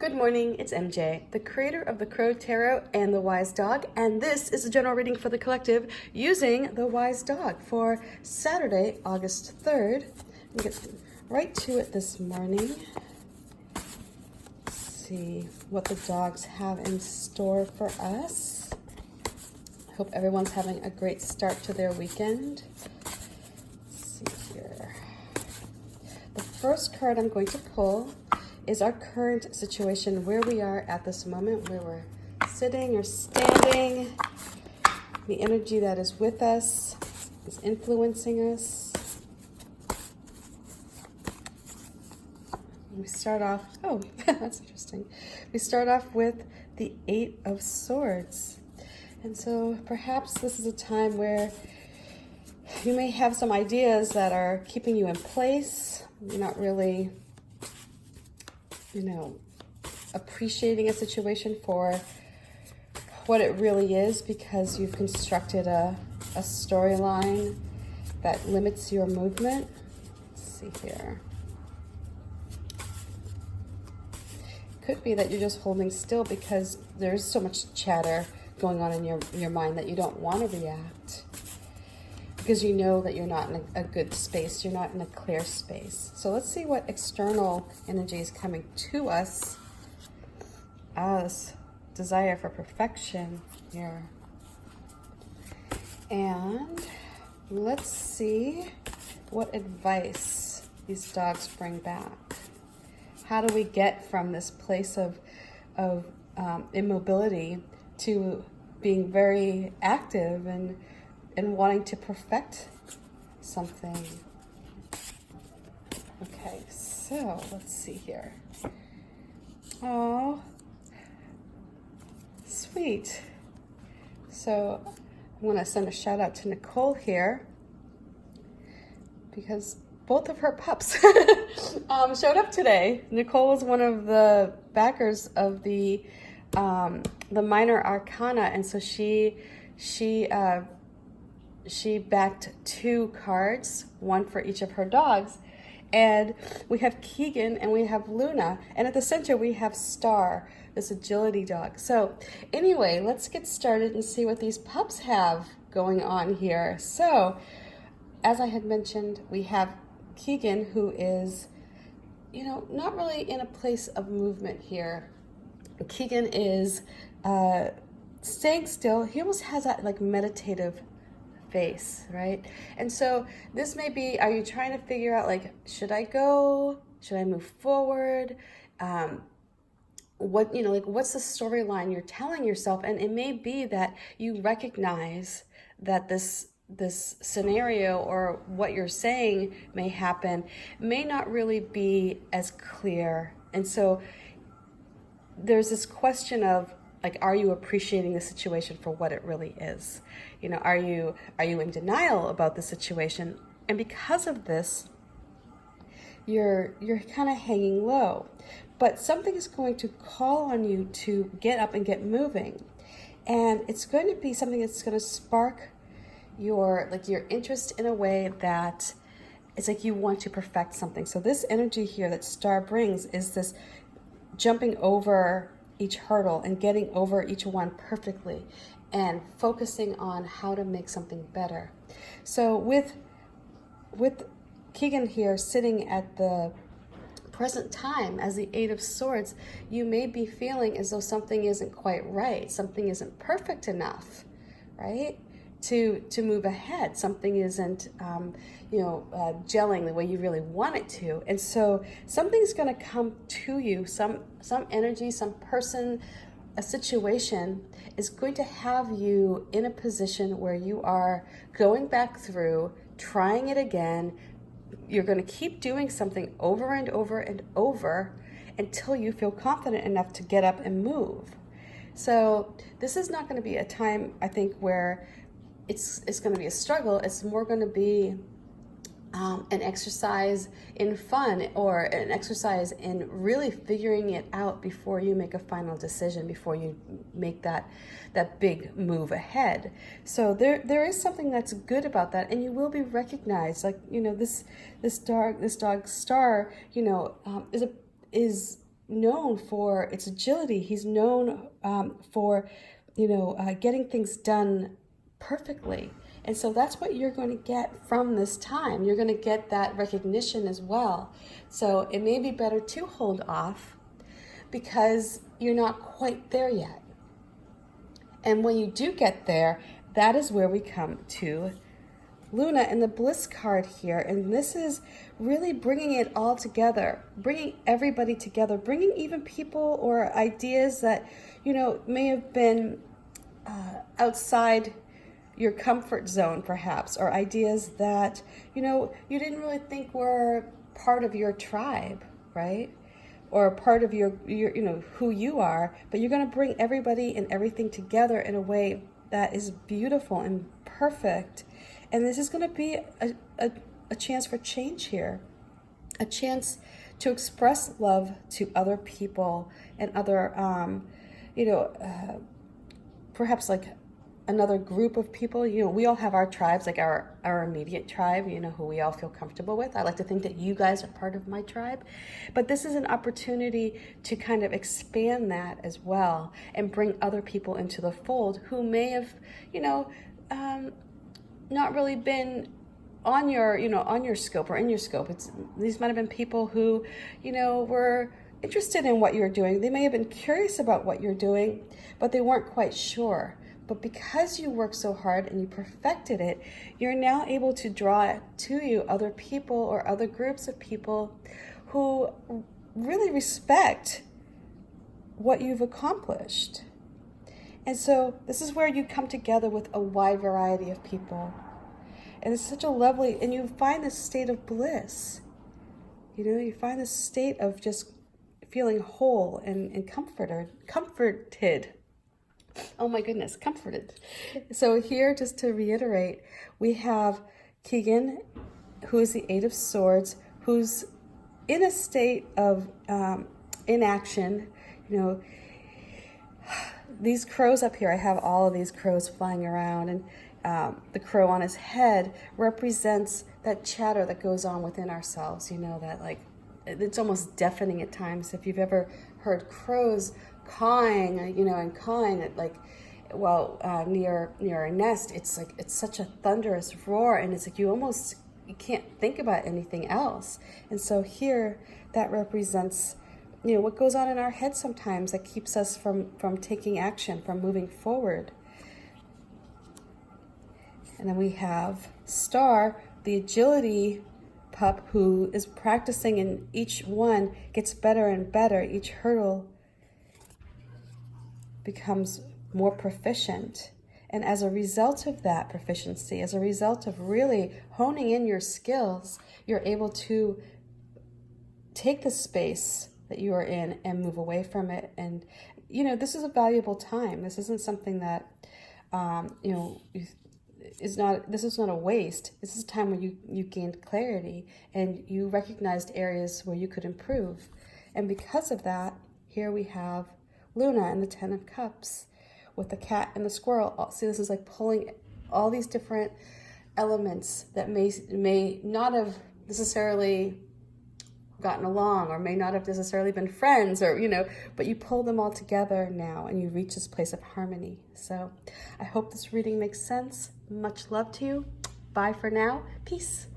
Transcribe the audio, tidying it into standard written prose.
Good morning, it's MJ, the creator of the Crow Tarot and the Wise Dog, and this is a general reading for the collective using the Wise Dog for Saturday, August 3rd. Let me get right to it this morning. Let's see what the dogs have in store for us. I hope everyone's having a great start to their weekend. Let's see here. The first card I'm going to pull is our current situation, where we are at this moment, where we're sitting or standing, the energy that is with us, is influencing us. We start off, oh, that's interesting. We start off with the Eight of Swords. And so perhaps this is a time where you may have some ideas that are keeping you in place. You're not really appreciating a situation for what it really is because you've constructed a storyline that limits your movement. Let's see here. Could be that you're just holding still because there's so much chatter going on in your mind that you don't want to react. Because you know that you're not in a good space, you're not in a clear space. So let's see what external energy is coming to us as desire for perfection here. And let's see what advice these dogs bring back. How do we get from this place of immobility to being very active and wanting to perfect something? Okay, so let's see here. Oh, sweet. So I want to send a shout out to Nicole here because both of her pups showed up today. Nicole was one of the backers of the Minor Arcana, and so she backed 2 cards, one for each of her dogs. And we have Keegan and we have Luna. And at the center we have Star, this agility dog. So anyway, let's get started and see what these pups have going on here. So as I had mentioned, we have Keegan, who is, not really in a place of movement here. Keegan is staying still. He almost has that like meditative face, right? And so this may be, are you trying to figure out like, should I go? Should I move forward? What's the storyline you're telling yourself? And it may be that you recognize that this scenario or what you're saying may happen may not really be as clear. And so there's this question of like, are you appreciating the situation for what it really is? Are you in denial about the situation? And because of this, you're kind of hanging low. But something is going to call on you to get up and get moving. And it's going to be something that's going to spark your interest in a way that it's like you want to perfect something. So this energy here that Star brings is this jumping over each hurdle and getting over each one perfectly and focusing on how to make something better. So with Keegan here sitting at the present time as the Eight of Swords, you may be feeling as though something isn't quite right, something isn't perfect enough, right? To move ahead. Something isn't gelling the way you really want it to. And so something's going to come to you, some energy, some person, a situation is going to have you in a position where you are going back through, trying it again. You're going to keep doing something over and over and over until you feel confident enough to get up and move. So this is not going to be a time, I think, where it's going to be a struggle. It's more going to be an exercise in fun, or an exercise in really figuring it out before you make a final decision, before you make that big move ahead. So there is something that's good about that, and you will be recognized. Like, this dog Star, is known for its agility. He's known for, getting things done perfectly. And so that's what you're going to get from this time. You're going to get that recognition as well. So it may be better to hold off because you're not quite there yet. And when you do get there, that is where we come to Luna and the Bliss card here. And this is really bringing it all together, bringing everybody together, bringing even people or ideas that, may have been outside your comfort zone perhaps, or ideas that, you didn't really think were part of your tribe, right? Or part of your who you are, but you're going to bring everybody and everything together in a way that is beautiful and perfect. And this is going to be a chance for change here, a chance to express love to other people and other, perhaps like another group of people. We all have our tribes, like our immediate tribe, who we all feel comfortable with. I like to think that you guys are part of my tribe. But this is an opportunity to kind of expand that as well and bring other people into the fold who may have, not really been on your scope or in your scope. These might have been people who, were interested in what you're doing. They may have been curious about what you're doing, but they weren't quite sure. But because you worked so hard and you perfected it, you're now able to draw to you other people or other groups of people who really respect what you've accomplished. And so this is where you come together with a wide variety of people. And it's such a lovely, and you find this state of bliss. You find this state of just feeling whole and comforted. Oh my goodness, comforted. So here, just to reiterate, we have Keegan, who is the Eight of Swords, who's in a state of inaction. These crows up here, I have all of these crows flying around, and the crow on his head represents that chatter that goes on within ourselves, that like, it's almost deafening at times. If you've ever heard crows cawing, and cawing at like, near a nest, it's like, it's such a thunderous roar, and it's like you can't think about anything else. And so here, that represents, what goes on in our head sometimes that keeps us from taking action, from moving forward. And then we have Star, the agility pup, who is practicing, and each one gets better and better. Each hurdle becomes more proficient. And as a result of that proficiency, as a result of really honing in your skills, you're able to take the space that you are in and move away from it. And, this is a valuable time. This isn't something that, this is not a waste. This is a time where you gained clarity and you recognized areas where you could improve. And because of that, here we have Luna and the Ten of Cups with the cat and the squirrel. See, this is like pulling all these different elements that may not have necessarily gotten along, or may not have necessarily been friends, or but you pull them all together now and you reach this place of harmony. So I hope this reading makes sense. Much love to you. Bye for now. Peace.